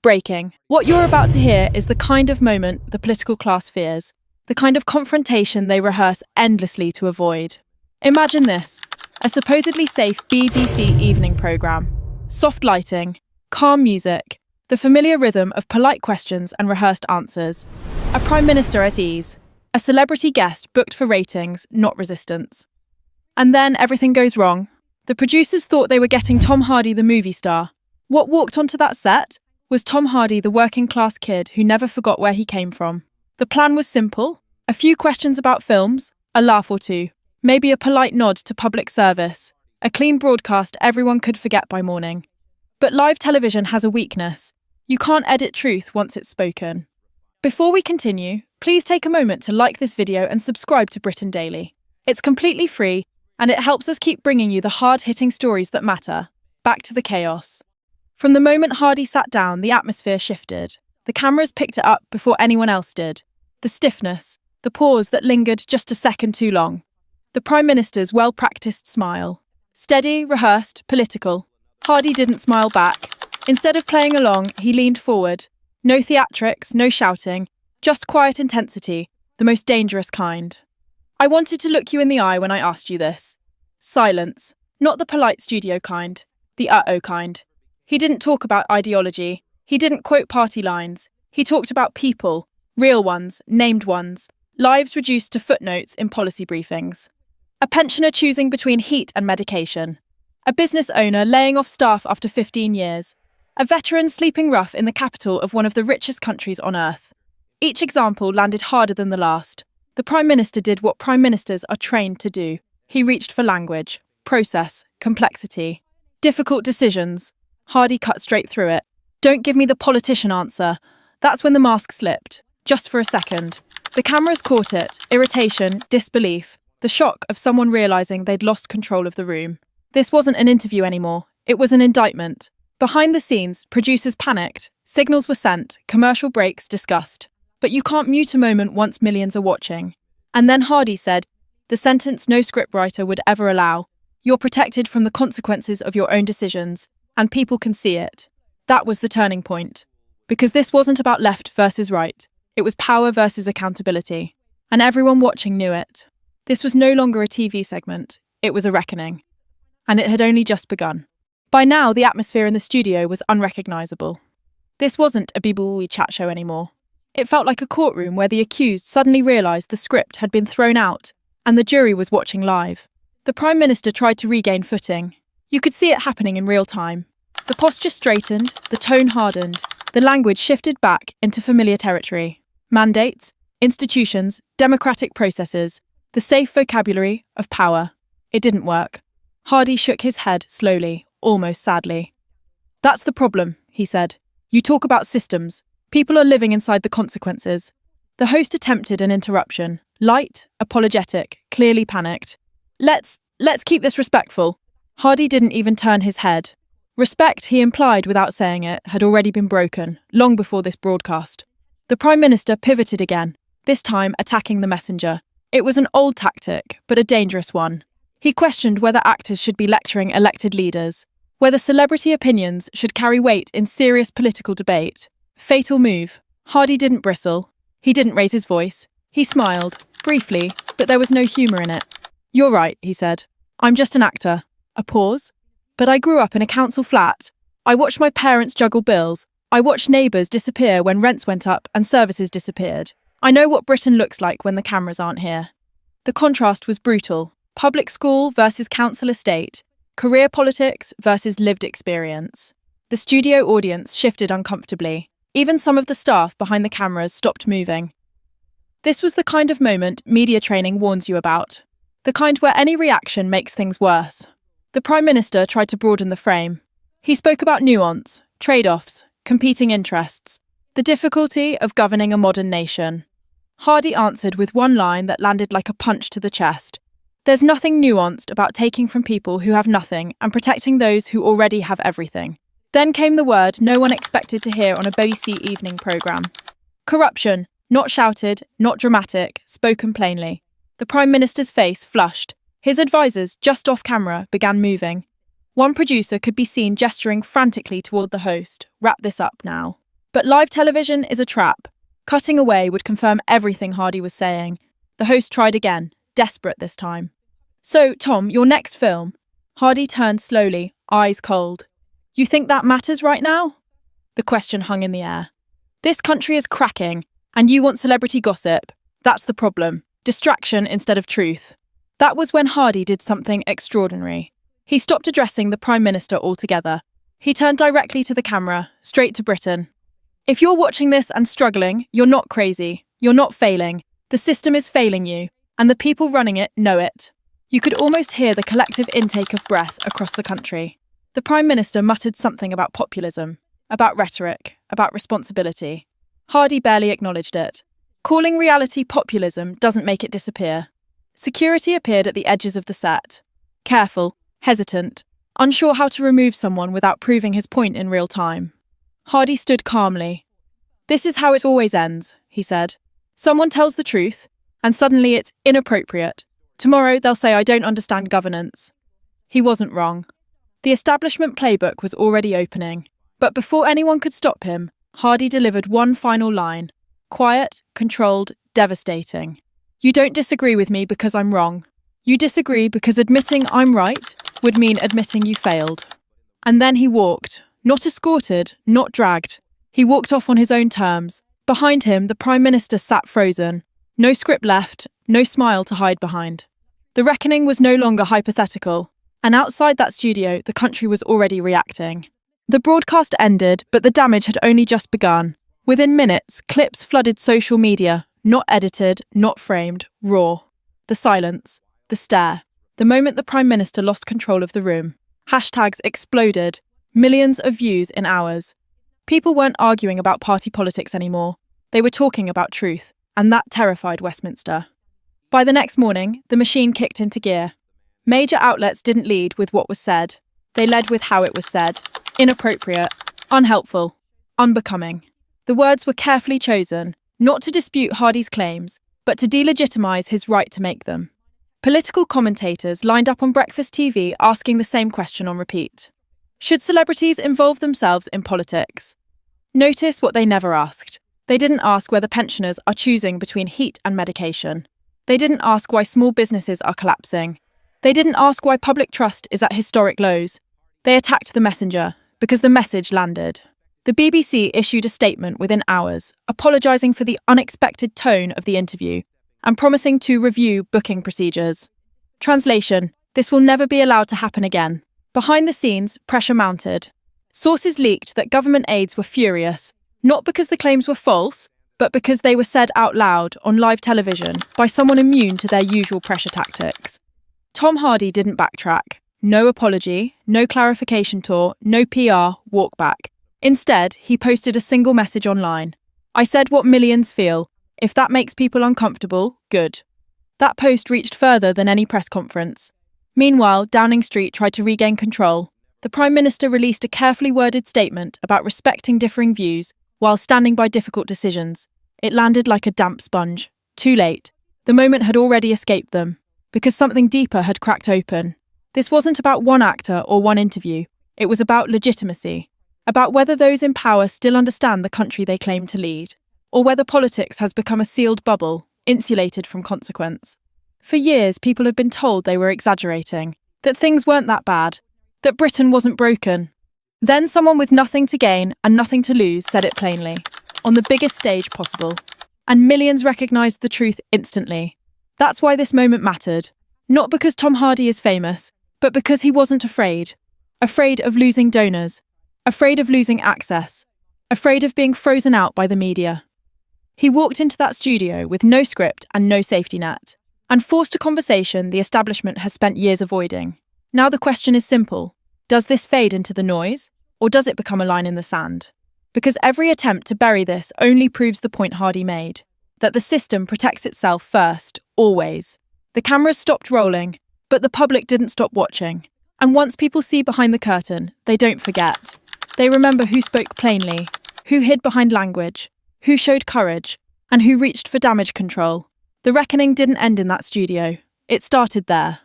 Breaking. What you're about to hear is the kind of moment the political class fears, the kind of confrontation they rehearse endlessly to avoid. Imagine this, a supposedly safe BBC evening programme. Soft lighting, calm music, the familiar rhythm of polite questions and rehearsed answers. A Prime Minister at ease, a celebrity guest booked for ratings, not resistance. And then everything goes wrong. The producers thought they were getting Tom Hardy, the movie star. What walked onto that set was Tom Hardy, the working-class kid who never forgot where he came from. The plan was simple: a few questions about films, a laugh or two, maybe a polite nod to public service, a clean broadcast everyone could forget by morning. But live television has a weakness. You can't edit truth once it's spoken. Before we continue, please take a moment to like this video and subscribe to Britain Daily. It's completely free, and it helps us keep bringing you the hard-hitting stories that matter. Back to the chaos. From the moment Hardy sat down, the atmosphere shifted. The cameras picked it up before anyone else did. The stiffness, the pause that lingered just a second too long. The Prime Minister's well-practiced smile. Steady, rehearsed, political. Hardy didn't smile back. Instead of playing along, he leaned forward. No theatrics, no shouting, just quiet intensity, the most dangerous kind. I wanted to look you in the eye when I asked you this. Silence. Not the polite studio kind. The uh-oh kind. He didn't talk about ideology. He didn't quote party lines. He talked about people. Real ones, named ones. Lives reduced to footnotes in policy briefings. A pensioner choosing between heat and medication. A business owner laying off staff after 15 years. A veteran sleeping rough in the capital of one of the richest countries on earth. Each example landed harder than the last. The Prime Minister did what Prime Ministers are trained to do. He reached for language, process, complexity. Difficult decisions. Hardy cut straight through it. Don't give me the politician answer. That's when the mask slipped. Just for a second. The cameras caught it. Irritation, disbelief. The shock of someone realising they'd lost control of the room. This wasn't an interview anymore. It was an indictment. Behind the scenes, producers panicked. Signals were sent. Commercial breaks discussed. But you can't mute a moment once millions are watching. And then Hardy said, the sentence no scriptwriter would ever allow. You're protected from the consequences of your own decisions. And people can see it. That was the turning point. Because this wasn't about left versus right. It was power versus accountability. And everyone watching knew it. This was no longer a TV segment. It was a reckoning. And it had only just begun. By now, the atmosphere in the studio was unrecognisable. This wasn't a BBC chat show anymore. It felt like a courtroom where the accused suddenly realised the script had been thrown out, and the jury was watching live. The Prime Minister tried to regain footing. You could see it happening in real time. The posture straightened, the tone hardened, the language shifted back into familiar territory. Mandates, institutions, democratic processes, the safe vocabulary of power. It didn't work. Hardy shook his head slowly, almost sadly. That's the problem, he said. You talk about systems. People are living inside the consequences. The host attempted an interruption. Light, apologetic, clearly panicked. Let's keep this respectful. Hardy didn't even turn his head. Respect, he implied without saying it, had already been broken, long before this broadcast. The Prime Minister pivoted again, this time attacking the messenger. It was an old tactic, but a dangerous one. He questioned whether actors should be lecturing elected leaders, whether celebrity opinions should carry weight in serious political debate. Fatal move. Hardy didn't bristle. He didn't raise his voice. He smiled, briefly, but there was no humour in it. You're right, he said. I'm just an actor. A pause. But I grew up in a council flat. I watched my parents juggle bills. I watched neighbours disappear when rents went up and services disappeared. I know what Britain looks like when the cameras aren't here. The contrast was brutal. Public school versus council estate. Career politics versus lived experience. The studio audience shifted uncomfortably. Even some of the staff behind the cameras stopped moving. This was the kind of moment media training warns you about. The kind where any reaction makes things worse. The Prime Minister tried to broaden the frame. He spoke about nuance, trade-offs, competing interests, the difficulty of governing a modern nation. Hardy answered with one line that landed like a punch to the chest. There's nothing nuanced about taking from people who have nothing and protecting those who already have everything. Then came the word no one expected to hear on a BBC evening programme. Corruption, not shouted, not dramatic, spoken plainly. The Prime Minister's face flushed. His advisors, just off camera, began moving. One producer could be seen gesturing frantically toward the host. Wrap this up now. But live television is a trap. Cutting away would confirm everything Hardy was saying. The host tried again, desperate this time. "So, Tom, your next film?" Hardy turned slowly, eyes cold. "You think that matters right now?" The question hung in the air. "This country is cracking, and you want celebrity gossip. That's the problem. Distraction instead of truth." That was when Hardy did something extraordinary. He stopped addressing the Prime Minister altogether. He turned directly to the camera, straight to Britain. "If you're watching this and struggling, you're not crazy. You're not failing. The system is failing you, and the people running it know it." You could almost hear the collective intake of breath across the country. The Prime Minister muttered something about populism, about rhetoric, about responsibility. Hardy barely acknowledged it. Calling reality populism doesn't make it disappear. Security appeared at the edges of the set. Careful, hesitant, unsure how to remove someone without proving his point in real time. Hardy stood calmly. "This is how it always ends," he said. "Someone tells the truth, and suddenly it's inappropriate. Tomorrow they'll say I don't understand governance." He wasn't wrong. The establishment playbook was already opening. But before anyone could stop him, Hardy delivered one final line. Quiet, controlled, devastating. "You don't disagree with me because I'm wrong. You disagree because admitting I'm right would mean admitting you failed." And then he walked, not escorted, not dragged. He walked off on his own terms. Behind him, the Prime Minister sat frozen. No script left, no smile to hide behind. The reckoning was no longer hypothetical, and outside that studio, the country was already reacting. The broadcast ended, but the damage had only just begun. Within minutes, clips flooded social media, not edited, not framed, raw. The silence, the stare, the moment the Prime Minister lost control of the room. Hashtags exploded, millions of views in hours. People weren't arguing about party politics anymore. They were talking about truth, and that terrified Westminster. By the next morning, the machine kicked into gear. Major outlets didn't lead with what was said. They led with how it was said. Inappropriate, unhelpful, unbecoming. The words were carefully chosen, not to dispute Hardy's claims, but to delegitimize his right to make them. Political commentators lined up on breakfast TV asking the same question on repeat. Should celebrities involve themselves in politics? Notice what they never asked. They didn't ask whether pensioners are choosing between heat and medication. They didn't ask why small businesses are collapsing. They didn't ask why public trust is at historic lows. They attacked the messenger, because the message landed. The BBC issued a statement within hours, apologising for the unexpected tone of the interview and promising to review booking procedures. Translation: this will never be allowed to happen again. Behind the scenes, pressure mounted. Sources leaked that government aides were furious, not because the claims were false, but because they were said out loud on live television by someone immune to their usual pressure tactics. Tom Hardy didn't backtrack. No apology, no clarification tour, no PR, walk back. Instead, he posted a single message online. "I said what millions feel. If that makes people uncomfortable, good." That post reached further than any press conference. Meanwhile, Downing Street tried to regain control. The Prime Minister released a carefully worded statement about respecting differing views while standing by difficult decisions. It landed like a damp sponge. Too late. The moment had already escaped them, because something deeper had cracked open. This wasn't about one actor or one interview. It was about legitimacy, about whether those in power still understand the country they claim to lead, or whether politics has become a sealed bubble, insulated from consequence. For years, people had been told they were exaggerating, that things weren't that bad, that Britain wasn't broken. Then someone with nothing to gain and nothing to lose said it plainly, on the biggest stage possible, and millions recognised the truth instantly. That's why this moment mattered, not because Tom Hardy is famous, but because he wasn't afraid. Afraid of losing donors, afraid of losing access, afraid of being frozen out by the media. He walked into that studio with no script and no safety net, and forced a conversation the establishment has spent years avoiding. Now the question is simple. Does this fade into the noise, or does it become a line in the sand? Because every attempt to bury this only proves the point Hardy made, that the system protects itself first, always. The cameras stopped rolling, but the public didn't stop watching. And once people see behind the curtain, they don't forget. They remember who spoke plainly, who hid behind language, who showed courage, and who reached for damage control. The reckoning didn't end in that studio. It started there.